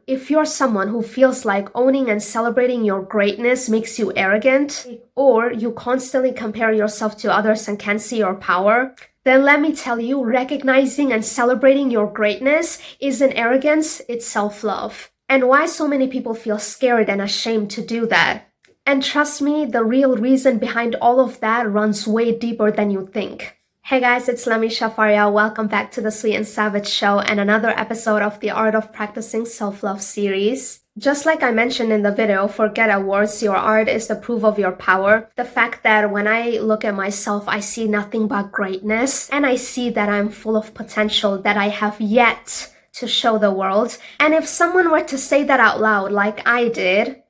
if you're someone who feels like owning and celebrating your greatness makes you arrogant, or you constantly compare yourself to others and can't see your power, then let me tell you, recognizing and celebrating your greatness isn't arrogance, it's self-love. And why so many people feel scared and ashamed to do that. And trust me, the real reason behind all of that runs way deeper than you think. Hey guys, it's Lamisha Faria. Welcome back to the Sweet and Savage Show and another episode of the Art of Practicing Self-Love series. Just like I mentioned in the video, forget awards, your art is the proof of your power. The fact that when I look at myself, I see nothing but greatness, and I see that I'm full of potential that I have yet to show the world. And if someone were to say that out loud like I did,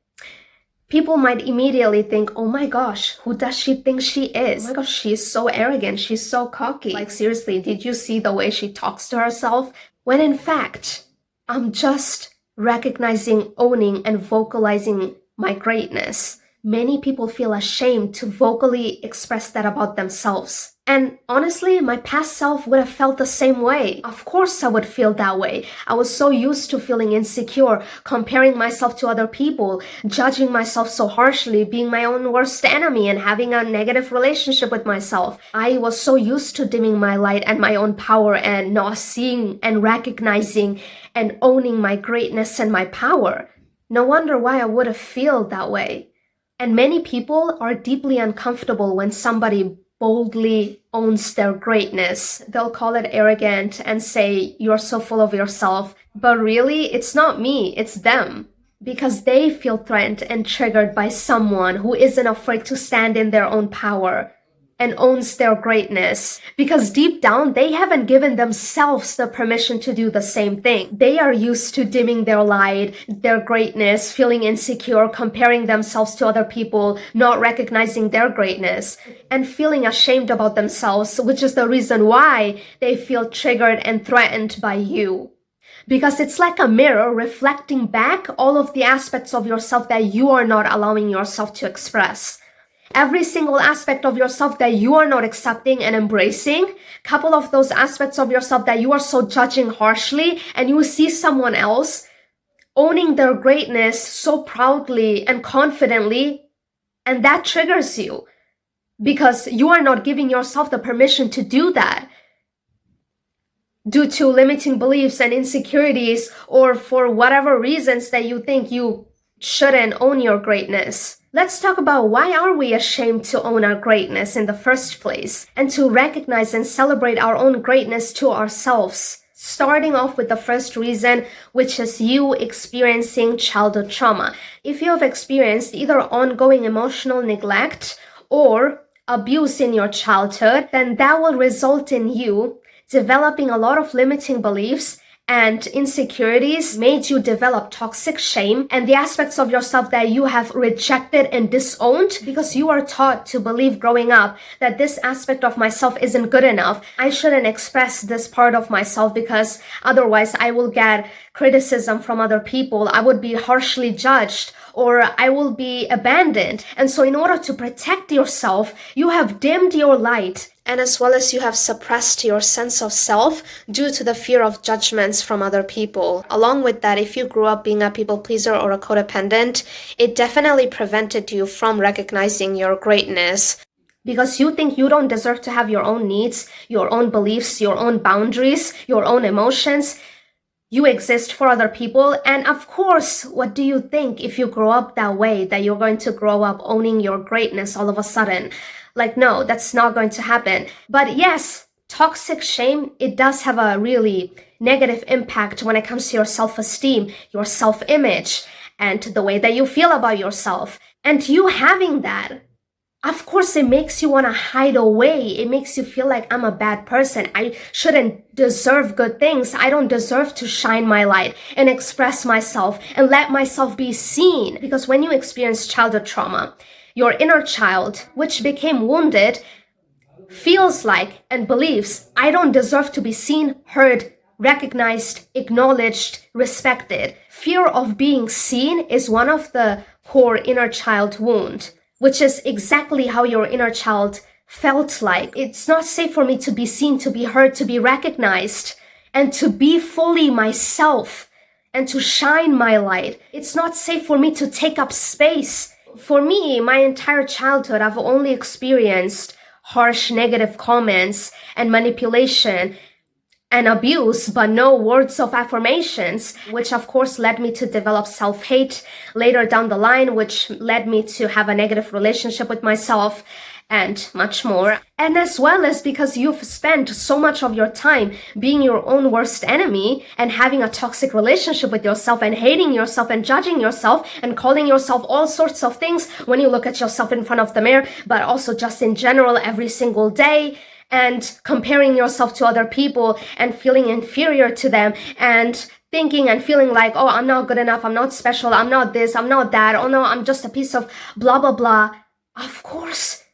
people might immediately think, oh my gosh, who does she think she is? Oh my gosh, she's so arrogant, she's so cocky. Like seriously, did you see the way she talks to herself? When in fact, I'm just recognizing, owning, and vocalizing my greatness. Many people feel ashamed to vocally express that about themselves. And honestly, my past self would have felt the same way. Of course I would feel that way. I was so used to feeling insecure, comparing myself to other people, judging myself so harshly, being my own worst enemy, and having a negative relationship with myself. I was so used to dimming my light and my own power and not seeing and recognizing and owning my greatness and my power. No wonder why I would have felt that way. And many people are deeply uncomfortable when somebody boldly owns their greatness. They'll call it arrogant and say, you're so full of yourself. But really, it's not me, it's them. Because they feel threatened and triggered by someone who isn't afraid to stand in their own power and owns their greatness. Because deep down, they haven't given themselves the permission to do the same thing. They are used to dimming their light, their greatness, feeling insecure, comparing themselves to other people, not recognizing their greatness, and feeling ashamed about themselves, which is the reason why they feel triggered and threatened by you. Because it's like a mirror reflecting back all of the aspects of yourself that you are not allowing yourself to express. Every single aspect of yourself that you are not accepting and embracing, couple of those aspects of yourself that you are so judging harshly, and you see someone else owning their greatness so proudly and confidently, and that triggers you because you are not giving yourself the permission to do that due to limiting beliefs and insecurities, or for whatever reasons that you think you shouldn't own your greatness. Let's talk about why are we ashamed to own our greatness in the first place and to recognize and celebrate our own greatness to ourselves. Starting off with the first reason, which is you experiencing childhood trauma. If you have experienced either ongoing emotional neglect or abuse in your childhood, then that will result in you developing a lot of limiting beliefs and insecurities, made you develop toxic shame and the aspects of yourself that you have rejected and disowned because you are taught to believe growing up that this aspect of myself isn't good enough. I shouldn't express this part of myself because otherwise I will get criticism from other people. I would be harshly judged, or I will be abandoned. And so in order to protect yourself, you have dimmed your light, and as well as you have suppressed your sense of self due to the fear of judgments from other people. Along with that, if you grew up being a people pleaser or a codependent, it definitely prevented you from recognizing your greatness. Because you think you don't deserve to have your own needs, your own beliefs, your own boundaries, your own emotions. You exist for other people, and of course, what do you think if you grow up that way, that you're going to grow up owning your greatness all of a sudden? Like, no, that's not going to happen. But yes, toxic shame, it does have a really negative impact when it comes to your self-esteem, your self-image, and the way that you feel about yourself. And you having that, of course, it makes you want to hide away. It makes you feel like I'm a bad person. I shouldn't deserve good things. I don't deserve to shine my light and express myself and let myself be seen. Because when you experience childhood trauma, your inner child, which became wounded, feels like and believes, I don't deserve to be seen, heard, recognized, acknowledged, respected. Fear of being seen is one of the core inner child wound, which is exactly how your inner child felt like. It's not safe for me to be seen, to be heard, to be recognized, and to be fully myself and to shine my light. It's not safe for me to take up space. For me, my entire childhood, I've only experienced harsh negative comments and manipulation and abuse, but no words of affirmations, which of course led me to develop self-hate later down the line, which led me to have a negative relationship with myself and much more. And as well as because you've spent so much of your time being your own worst enemy and having a toxic relationship with yourself and hating yourself and judging yourself and calling yourself all sorts of things when you look at yourself in front of the mirror, but also just in general every single day, and comparing yourself to other people and feeling inferior to them and thinking and feeling like, oh, I'm not good enough, I'm not special, I'm not this, I'm not that, oh no, I'm just a piece of blah, blah, blah. Of course,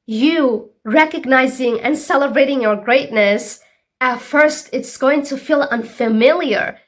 you recognizing and celebrating your greatness, at first it's going to feel unfamiliar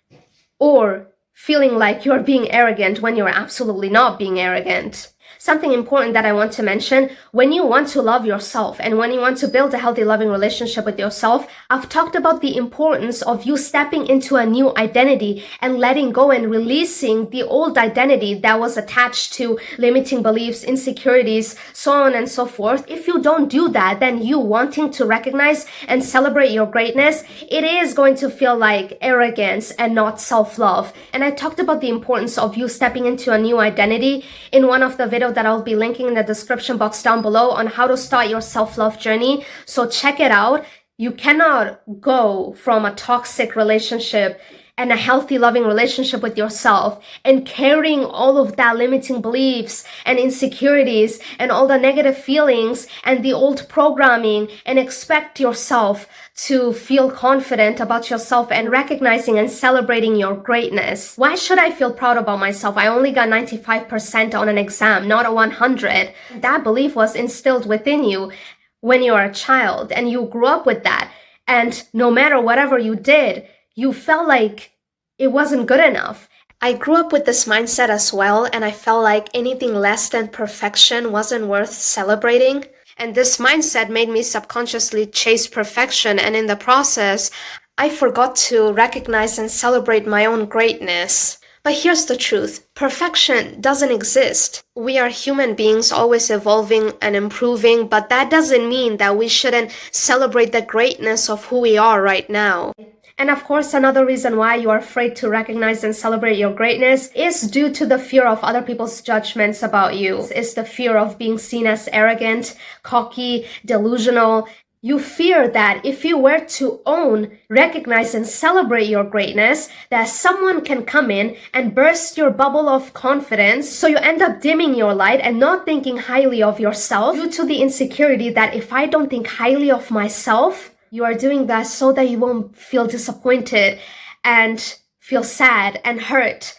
or feeling like you're being arrogant when you're absolutely not being arrogant. Something important that I want to mention, when you want to love yourself and when you want to build a healthy, loving relationship with yourself, I've talked about the importance of you stepping into a new identity and letting go and releasing the old identity that was attached to limiting beliefs, insecurities, so on and so forth. If you don't do that, then you wanting to recognize and celebrate your greatness, it is going to feel like arrogance and not self-love. And I talked about the importance of you stepping into a new identity in one of the videos that I'll be linking in the description box down below on how to start your self-love journey. So check it out. You cannot go from a toxic relationship and a healthy, loving relationship with yourself and carrying all of that limiting beliefs and insecurities and all the negative feelings and the old programming and expect yourself to feel confident about yourself and recognizing and celebrating your greatness. Why should I feel proud about myself? I only got 95% on an exam, not a 100. That belief was instilled within you when you were a child and you grew up with that. And no matter whatever you did, you felt like it wasn't good enough. I grew up with this mindset as well, and I felt like anything less than perfection wasn't worth celebrating. And this mindset made me subconsciously chase perfection, and in the process, I forgot to recognize and celebrate my own greatness. But here's the truth. Perfection doesn't exist. We are human beings always evolving and improving, but that doesn't mean that we shouldn't celebrate the greatness of who we are right now. And of course, another reason why you are afraid to recognize and celebrate your greatness is due to the fear of other people's judgments about you. It's the fear of being seen as arrogant, cocky, delusional. You fear that if you were to own, recognize, and celebrate your greatness, that someone can come in and burst your bubble of confidence, so you end up dimming your light and not thinking highly of yourself due to the insecurity that if I don't think highly of myself, you are doing that so that you won't feel disappointed and feel sad and hurt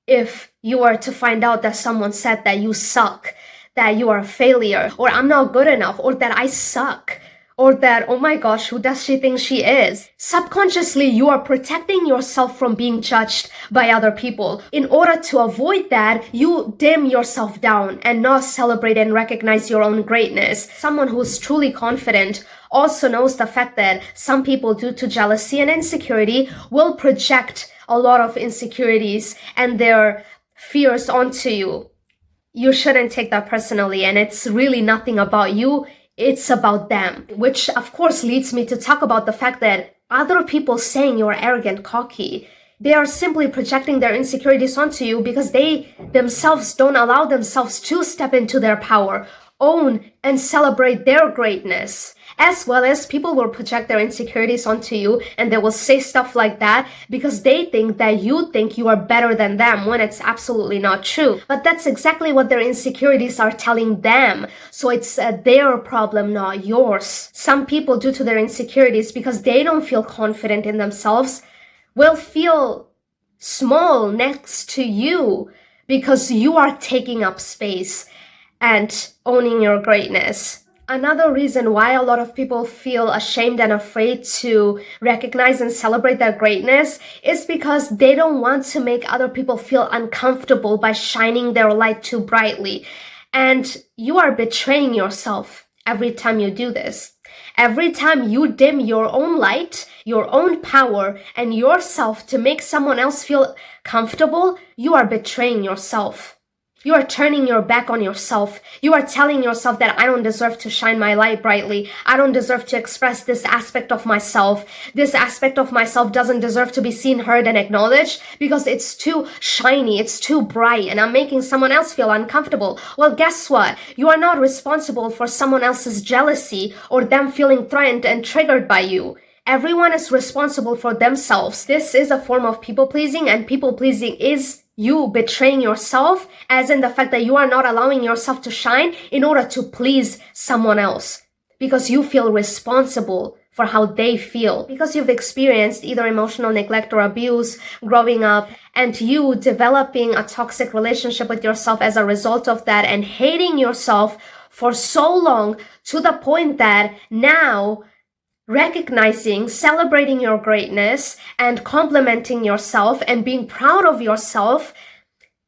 if you were to find out that someone said that you suck, that you are a failure, or I'm not good enough, or that I suck, or that, oh my gosh, who does she think she is? Subconsciously, you are protecting yourself from being judged by other people. In order to avoid that, you dim yourself down and not celebrate and recognize your own greatness. Someone who's truly confident also knows the fact that some people, due to jealousy and insecurity, will project a lot of insecurities and their fears onto you. You shouldn't take that personally, and it's really nothing about you. It's about them, which of course leads me to talk about the fact that other people saying you're arrogant, cocky, they are simply projecting their insecurities onto you because they themselves don't allow themselves to step into their power, own and celebrate their greatness. As well as people will project their insecurities onto you and they will say stuff like that because they think that you think you are better than them when it's absolutely not true. But that's exactly what their insecurities are telling them. So it's their problem, not yours. Some people, due to their insecurities, because they don't feel confident in themselves, will feel small next to you because you are taking up space and owning your greatness. Another reason why a lot of people feel ashamed and afraid to recognize and celebrate their greatness is because they don't want to make other people feel uncomfortable by shining their light too brightly. And you are betraying yourself every time you do this. Every time you dim your own light, your own power, and yourself to make someone else feel comfortable, you are betraying yourself. You are turning your back on yourself. You are telling yourself that I don't deserve to shine my light brightly. I don't deserve to express this aspect of myself. This aspect of myself doesn't deserve to be seen, heard, and acknowledged because it's too shiny, it's too bright, and I'm making someone else feel uncomfortable. Well, guess what? You are not responsible for someone else's jealousy or them feeling threatened and triggered by you. Everyone is responsible for themselves. This is a form of people-pleasing, and people-pleasing is you betraying yourself, as in the fact that you are not allowing yourself to shine in order to please someone else because you feel responsible for how they feel, because you've experienced either emotional neglect or abuse growing up, and you developing a toxic relationship with yourself as a result of that, and hating yourself for so long to the point that now recognizing, celebrating your greatness, and complimenting yourself and being proud of yourself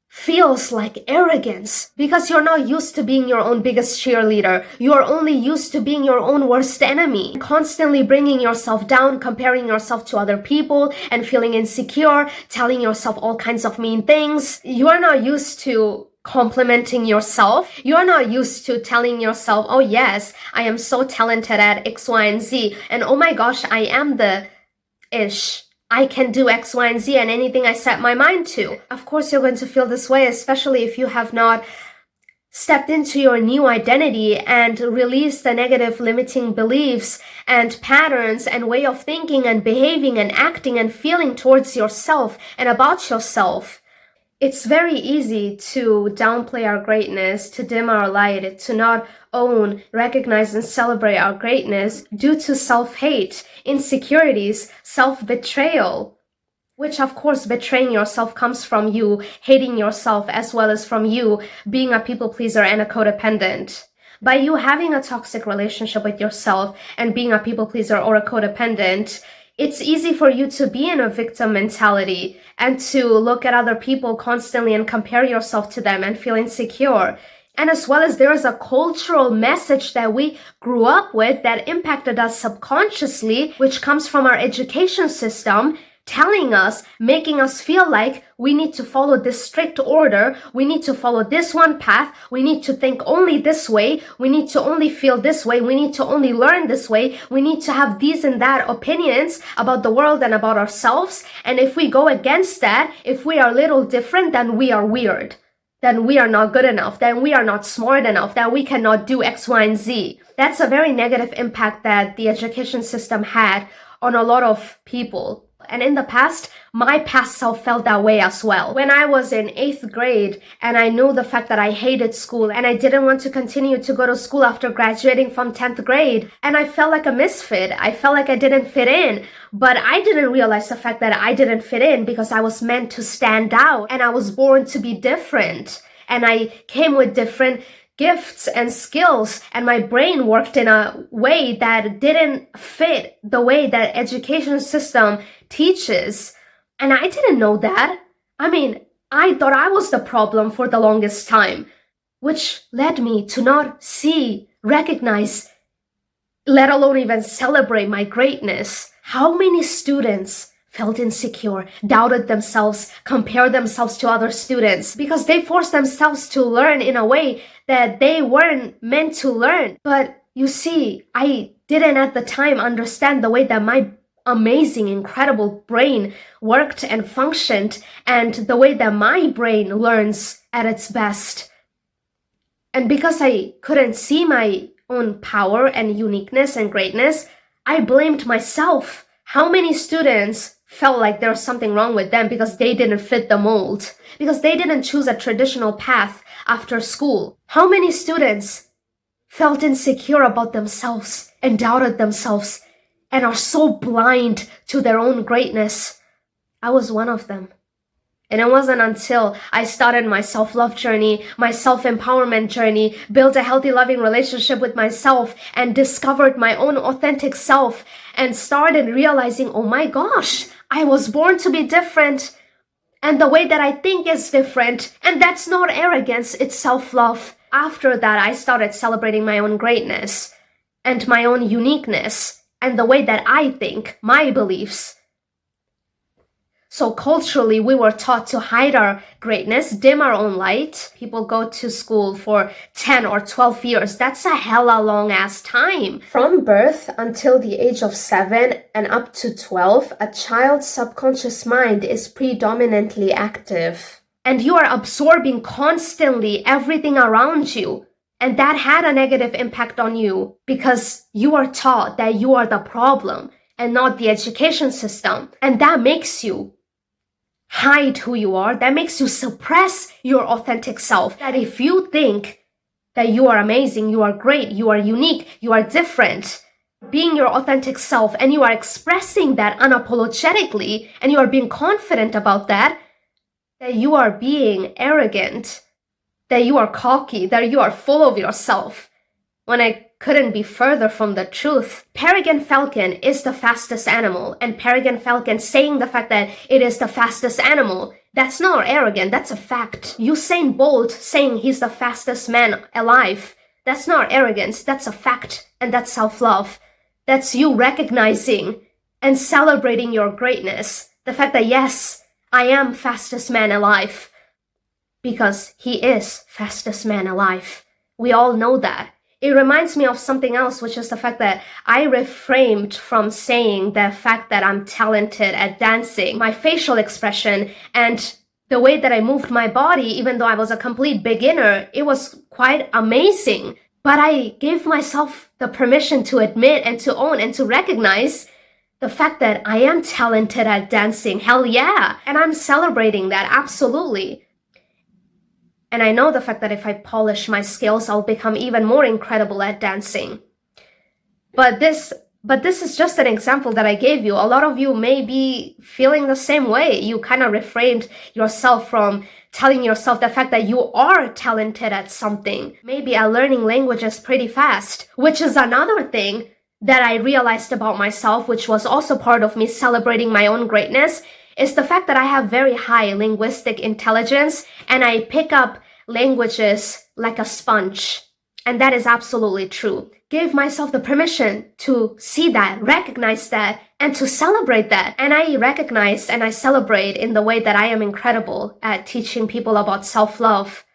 feels like arrogance because you're not used to being your own biggest cheerleader. You're only used to being your own worst enemy, constantly bringing yourself down, comparing yourself to other people and feeling insecure, telling yourself all kinds of mean things. You are not used to complimenting yourself. You're not used to telling yourself, oh yes, I am so talented at X, Y, and Z. And oh my gosh, I am the ish. I can do X, Y, and Z and anything I set my mind to. Of course, you're going to feel this way, especially if you have not stepped into your new identity and released the negative limiting beliefs and patterns and way of thinking and behaving and acting and feeling towards yourself and about yourself. It's very easy to downplay our greatness, to dim our light, to not own, recognize, and celebrate our greatness due to self-hate, insecurities, self-betrayal, which of course betraying yourself comes from you hating yourself as well as from you being a people pleaser and a codependent. By you having a toxic relationship with yourself and being a people pleaser or a codependent, it's easy for you to be in a victim mentality and to look at other people constantly and compare yourself to them and feel insecure. And as well as there is a cultural message that we grew up with that impacted us subconsciously, which comes from our education system, telling us, making us feel like we need to follow this strict order, we need to follow this one path, we need to think only this way, we need to only feel this way, we need to only learn this way, we need to have these and that opinions about the world and about ourselves. And if we go against that, if we are a little different, then we are weird. Then we are not good enough, then we are not smart enough, then we cannot do X, Y, and Z. That's a very negative impact that the education system had on a lot of people. And in the past, my past self felt that way as well. When I was in 8th grade and I knew the fact that I hated school and I didn't want to continue to go to school after graduating from 10th grade, and I felt like a misfit. I felt like I didn't fit in, but I didn't realize the fact that I didn't fit in because I was meant to stand out and I was born to be different. And I came with different gifts and skills, and my brain worked in a way that didn't fit the way that education system teaches. And I didn't know that. I mean, I thought I was the problem for the longest time, which led me to not see, recognize, let alone even celebrate my greatness. How many students felt insecure, doubted themselves, compared themselves to other students because they forced themselves to learn in a way that they weren't meant to learn. But you see, I didn't at the time understand the way that my amazing, incredible brain worked and functioned and the way that my brain learns at its best. And because I couldn't see my own power and uniqueness and greatness, I blamed myself. How many students felt like there was something wrong with them because they didn't fit the mold, because they didn't choose a traditional path after school? How many students felt insecure about themselves and doubted themselves and are so blind to their own greatness? I was one of them. And it wasn't until I started my self-love journey, my self-empowerment journey, built a healthy, loving relationship with myself, and discovered my own authentic self, and started realizing, oh my gosh, I was born to be different. And the way that I think is different. And that's not arrogance, it's self-love. After that, I started celebrating my own greatness. and my own uniqueness and the way that I think, my beliefs. So culturally, we were taught to hide our greatness, dim our own light. People go to school for 10 or 12 years. That's a hella long ass time. From birth until the age of 7 and up to 12, a child's subconscious mind is predominantly active. And you are absorbing constantly everything around you. And that had a negative impact on you because you are taught that you are the problem and not the education system. And that makes you hide who you are. That makes you suppress your authentic self. That if you think that you are amazing, you are great, you are unique, you are different, being your authentic self, and you are expressing that unapologetically, and you are being confident about that you are being arrogant, that you are cocky, that you are full of yourself, when I couldn't be further from the truth. Peregrine falcon is the fastest animal, and peregrine falcon saying the fact that it is the fastest animal, that's not arrogant, that's a fact. Usain Bolt saying he's the fastest man alive, that's not arrogance, that's a fact, and that's self-love. That's you recognizing and celebrating your greatness. The fact that yes, I am fastest man alive, because he is fastest man alive. We all know that. It reminds me of something else, which is the fact that I refrained from saying the fact that I'm talented at dancing. My facial expression and the way that I moved my body, even though I was a complete beginner, it was quite amazing. But I gave myself the permission to admit and to own and to recognize the fact that I am talented at dancing. Hell yeah! And I'm celebrating that, absolutely. And I know the fact that if I polish my skills, I'll become even more incredible at dancing. But this is just an example that I gave you. A lot of you may be feeling the same way. You kind of refrained yourself from telling yourself the fact that you are talented at something. Maybe at learning languages pretty fast, which is another thing that I realized about myself, which was also part of me celebrating my own greatness, is the fact that I have very high linguistic intelligence and I pick up languages like a sponge. And that is absolutely true. Give myself the permission to see that, recognize that, and to celebrate that. And I recognize and I celebrate in the way that I am incredible at teaching people about self-love.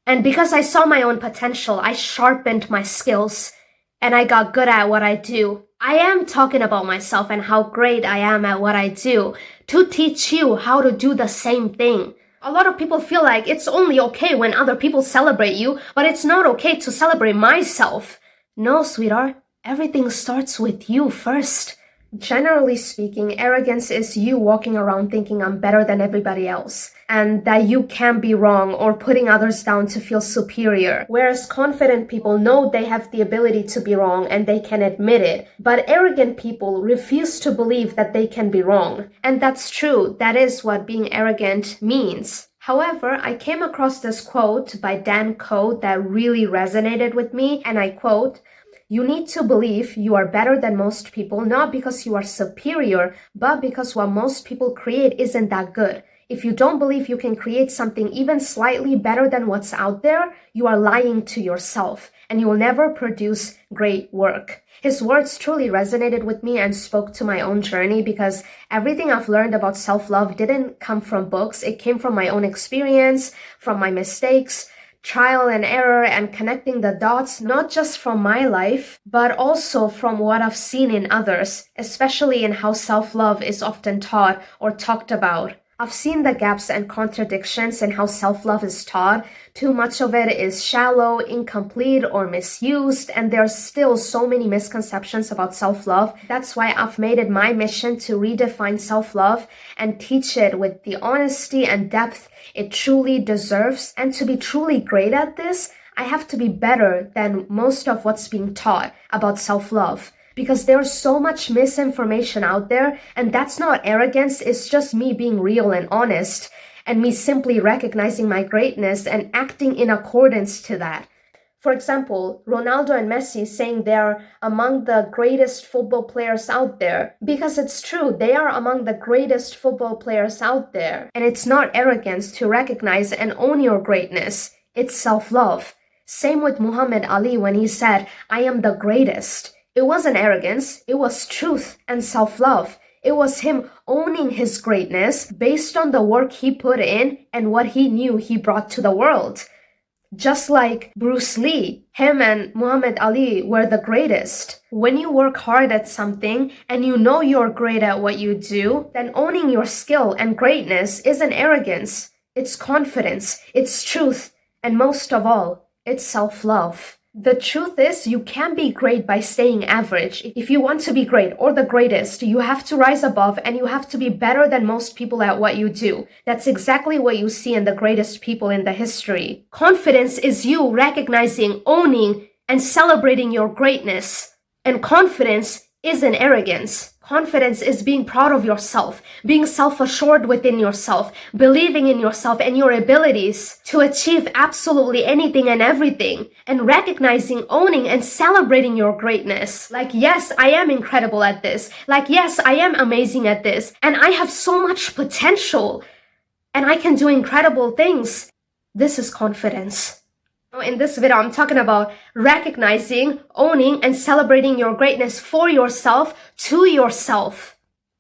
And because I saw my own potential, I sharpened my skills and I got good at what I do. I am talking about myself and how great I am at what I do to teach you how to do the same thing. A lot of people feel like it's only okay when other people celebrate you, but it's not okay to celebrate myself. No, sweetheart, everything starts with you first. Generally speaking, arrogance is you walking around thinking I'm better than everybody else, and that you can't be wrong or putting others down to feel superior. Whereas confident people know they have the ability to be wrong and they can admit it. But arrogant people refuse to believe that they can be wrong. And that's true. That is what being arrogant means. However, I came across this quote by Dan Coe that really resonated with me, and I quote, "You need to believe you are better than most people, not because you are superior, but because what most people create isn't that good. If you don't believe you can create something even slightly better than what's out there, you are lying to yourself, and you will never produce great work." His words truly resonated with me and spoke to my own journey because everything I've learned about self-love didn't come from books. It came from my own experience, from my mistakes, trial and error, and connecting the dots, not just from my life, but also from what I've seen in others, especially in how self-love is often taught or talked about. I've seen the gaps and contradictions in how self-love is taught. Too much of it is shallow, incomplete, or misused, and there's still so many misconceptions about self-love. That's why I've made it my mission to redefine self-love and teach it with the honesty and depth it truly deserves. And to be truly great at this, I have to be better than most of what's being taught about self-love. Because there's so much misinformation out there, and that's not arrogance, it's just me being real and honest, and me simply recognizing my greatness and acting in accordance to that. For example, Ronaldo and Messi saying they're among the greatest football players out there, because it's true, they are among the greatest football players out there. And it's not arrogance to recognize and own your greatness, it's self-love. Same with Muhammad Ali when he said, I am the greatest. It wasn't arrogance, it was truth and self-love. It was him owning his greatness based on the work he put in and what he knew he brought to the world. Just like Bruce Lee, him and Muhammad Ali were the greatest. When you work hard at something and you know you're great at what you do, then owning your skill and greatness isn't arrogance. It's confidence, it's truth, and most of all, it's self-love. The truth is, you can't be great by staying average. If you want to be great or the greatest, you have to rise above and you have to be better than most people at what you do. That's exactly what you see in the greatest people in the history. Confidence is you recognizing, owning, and celebrating your greatness. And confidence isn't arrogance. Confidence is being proud of yourself, being self-assured within yourself, believing in yourself and your abilities to achieve absolutely anything and everything, and recognizing, owning, and celebrating your greatness. Like, yes, I am incredible at this. Like, yes, I am amazing at this. And I have so much potential. And I can do incredible things. This is confidence. In this video, I'm talking about recognizing, owning, and celebrating your greatness for yourself, to yourself.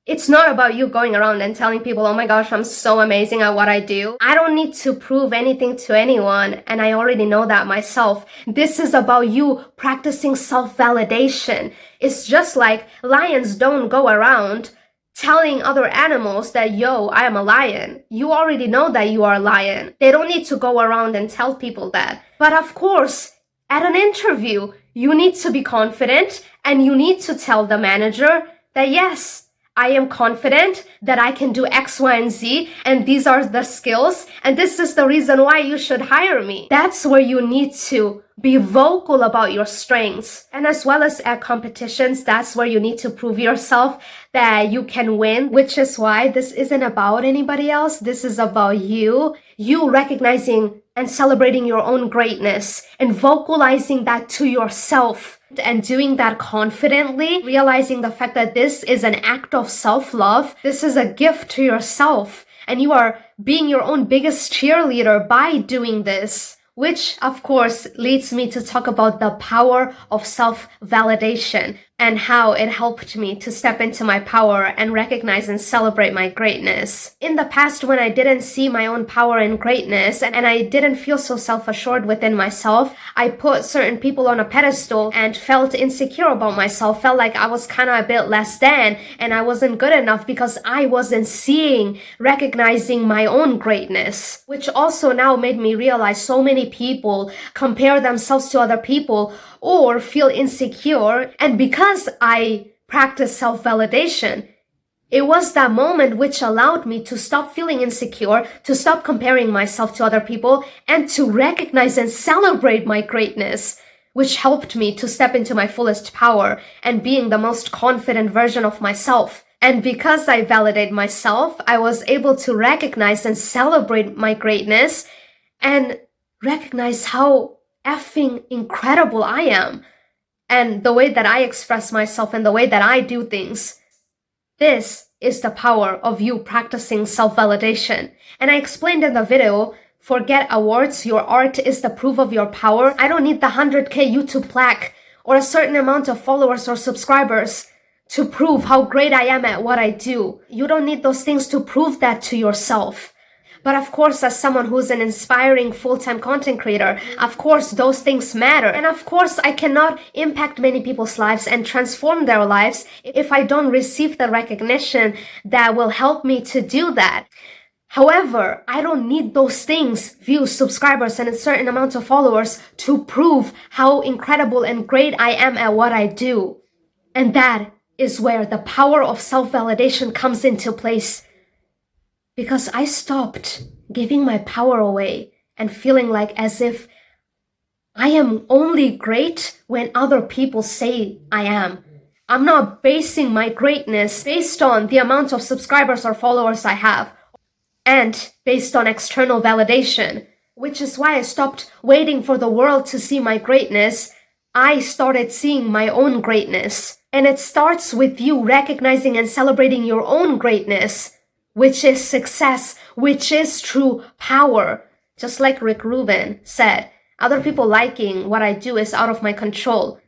It's not about you going around and telling people, oh my gosh, I'm so amazing at what I do. I don't need to prove anything to anyone, and I already know that myself. This is about you practicing self-validation. It's just like lions don't go around telling other animals that, yo, I am a lion. You already know that you are a lion. They don't need to go around and tell people that. But of course, at an interview, you need to be confident and you need to tell the manager that, yes, I am confident that I can do X, Y, and Z, and these are the skills, and this is the reason why you should hire me. That's where you need to be vocal about your strengths. And as well as at competitions, that's where you need to prove yourself that you can win, which is why this isn't about anybody else. This is about you. You recognizing and celebrating your own greatness and vocalizing that to yourself. And doing that confidently, realizing the fact that this is an act of self-love, this is a gift to yourself, and you are being your own biggest cheerleader by doing this. Which, of course, leads me to talk about the power of self-validation and how it helped me to step into my power and recognize and celebrate my greatness. In the past, when I didn't see my own power and greatness and I didn't feel so self-assured within myself, I put certain people on a pedestal and felt insecure about myself, felt like I was kind of a bit less than and I wasn't good enough because I wasn't seeing, recognizing my own greatness, which also now made me realize so many people compare themselves to other people or feel insecure. And because I practice self-validation, it was that moment which allowed me to stop feeling insecure, to stop comparing myself to other people, and to recognize and celebrate my greatness, which helped me to step into my fullest power and being the most confident version of myself. And because I validate myself, I was able to recognize and celebrate my greatness and recognize how effing incredible I am and the way that I express myself and the way that I do things. This is the power of you practicing self-validation. And I explained in the video, forget awards, your art is the proof of your power. I don't need the 100K YouTube plaque or a certain amount of followers or subscribers to prove how great I am at what I do. You don't need those things to prove that to yourself. But of course, as someone who's an inspiring full-time content creator, of course, those things matter. And of course, I cannot impact many people's lives and transform their lives if I don't receive the recognition that will help me to do that. However, I don't need those things, views, subscribers, and a certain amount of followers to prove how incredible and great I am at what I do. And that is where the power of self-validation comes into place. Because I stopped giving my power away and feeling like as if I am only great when other people say I am. I'm not basing my greatness based on the amount of subscribers or followers I have and based on external validation, which is why I stopped waiting for the world to see my greatness. I started seeing my own greatness. And it starts with you recognizing and celebrating your own greatness, which is success, which is true power. Just like Rick Rubin said, Other people liking what I do is out of my control.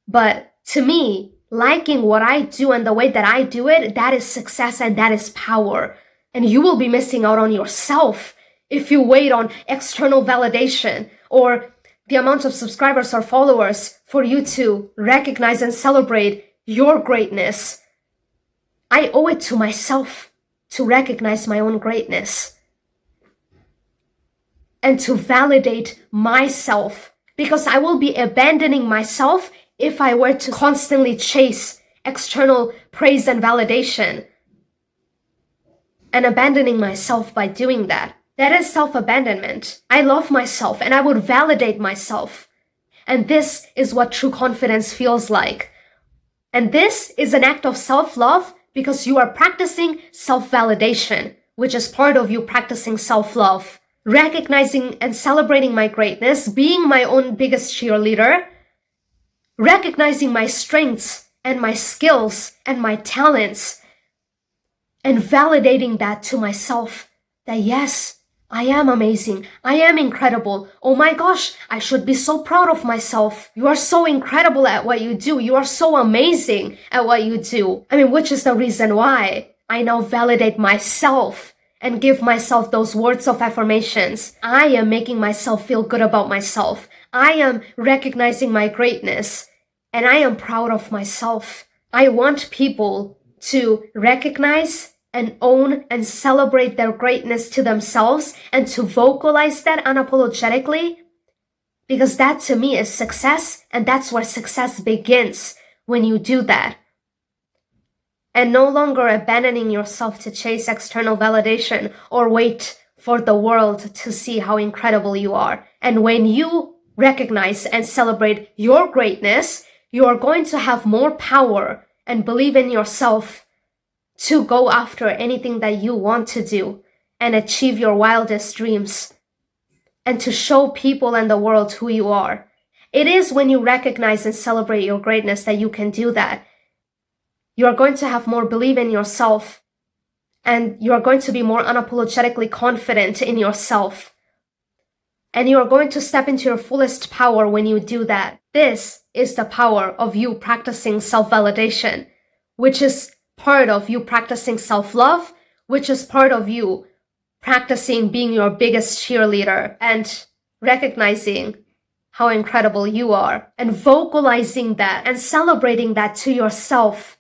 But to me, liking what I do and the way that I do it, that is success and that is power. And you will be missing out on yourself if you wait on external validation or the amount of subscribers or followers for you to recognize and celebrate your greatness. I owe it to myself to recognize my own greatness and to validate myself, because I will be abandoning myself if I were to constantly chase external praise and validation, and abandoning myself by doing that. That is self-abandonment. I love myself and I would validate myself. And this is what true confidence feels like. And this is an act of self-love because you are practicing self-validation, which is part of you practicing self-love. Recognizing and celebrating my greatness, being my own biggest cheerleader, recognizing my strengths and my skills and my talents, and validating that to myself, that yes, I am amazing. I am incredible. Oh my gosh, I should be so proud of myself. You are so incredible at what you do. You are so amazing at what you do. Which is the reason why I now validate myself and give myself those words of affirmations. I am making myself feel good about myself. I am recognizing my greatness and I am proud of myself. I want people to recognize and own and celebrate their greatness to themselves and to vocalize that unapologetically, because that to me is success, and that's where success begins when you do that. And no longer abandoning yourself to chase external validation or wait for the world to see how incredible you are. And when you recognize and celebrate your greatness, you are going to have more power and believe in yourself to go after anything that you want to do and achieve your wildest dreams and to show people and the world who you are. It is when you recognize and celebrate your greatness that you can do that. You are going to have more belief in yourself and you are going to be more unapologetically confident in yourself. And you are going to step into your fullest power when you do that. This is the power of you practicing self-validation, which is part of you practicing self-love, which is part of you practicing being your biggest cheerleader and recognizing how incredible you are and vocalizing that and celebrating that to yourself.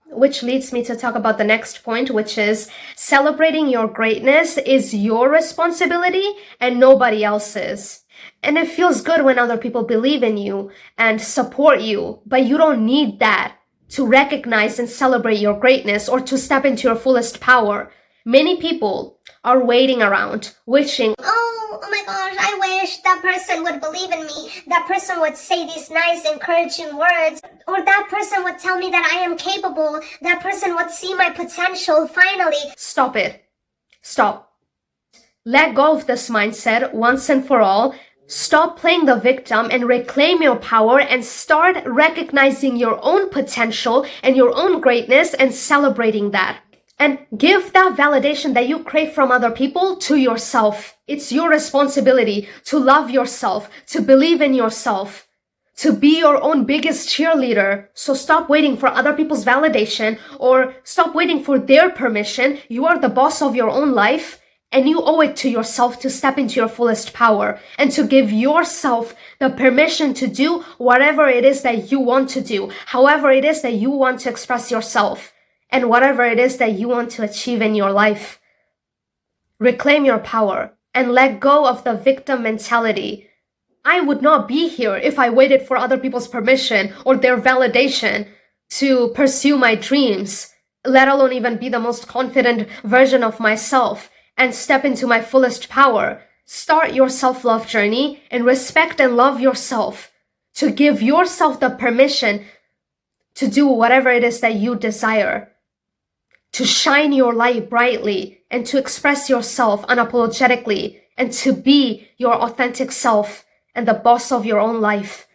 Which leads me to talk about the next point, which is celebrating your greatness is your responsibility and nobody else's. And it feels good when other people believe in you and support you, but you don't need that to recognize and celebrate your greatness or to step into your fullest power. Many people are waiting around, wishing, oh my gosh, I wish that person would believe in me. That person would say these nice, encouraging words. Or that person would tell me that I am capable. That person would see my potential finally. Stop it. Stop. Let go of this mindset once and for all. Stop playing the victim and reclaim your power and start recognizing your own potential and your own greatness and celebrating that. And give that validation that you crave from other people to yourself. It's your responsibility to love yourself, to believe in yourself, to be your own biggest cheerleader. So stop waiting for other people's validation or stop waiting for their permission. You are the boss of your own life. And you owe it to yourself to step into your fullest power and to give yourself the permission to do whatever it is that you want to do, however it is that you want to express yourself, and whatever it is that you want to achieve in your life. Reclaim your power and let go of the victim mentality. I would not be here if I waited for other people's permission or their validation to pursue my dreams, let alone even be the most confident version of myself and step into my fullest power. Start your self-love journey and respect and love yourself to give yourself the permission to do whatever it is that you desire, to shine your light brightly and to express yourself unapologetically and to be your authentic self and the boss of your own life.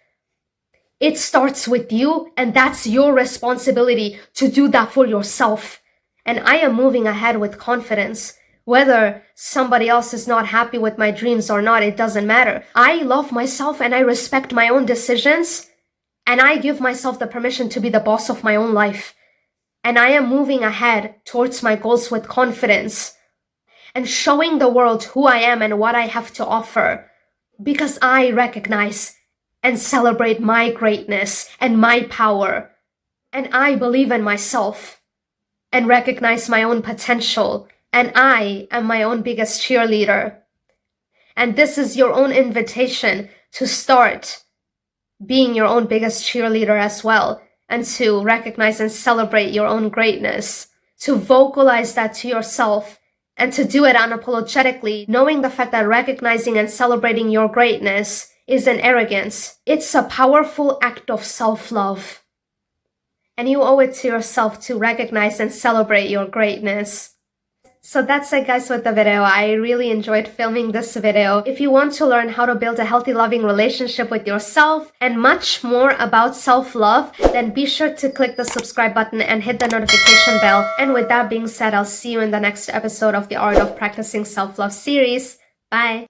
It starts with you, and that's your responsibility to do that for yourself. And I am moving ahead with confidence, Whether somebody else is not happy with my dreams or not, it doesn't matter. I love myself and I respect my own decisions, and I give myself the permission to be the boss of my own life. And I am moving ahead towards my goals with confidence and showing the world who I am and what I have to offer, because I recognize and celebrate my greatness and my power. And I believe in myself and recognize my own potential. And I am my own biggest cheerleader. And this is your own invitation to start being your own biggest cheerleader as well, and to recognize and celebrate your own greatness, to vocalize that to yourself, and to do it unapologetically, knowing the fact that recognizing and celebrating your greatness isn't arrogance. It's a powerful act of self-love. And you owe it to yourself to recognize and celebrate your greatness. So that's it, guys, with the video. I really enjoyed filming this video. If you want to learn how to build a healthy, loving relationship with yourself and much more about self-love, then be sure to click the subscribe button and hit the notification bell. And with that being said, I'll see you in the next episode of the Art of Practicing Self-Love series. Bye!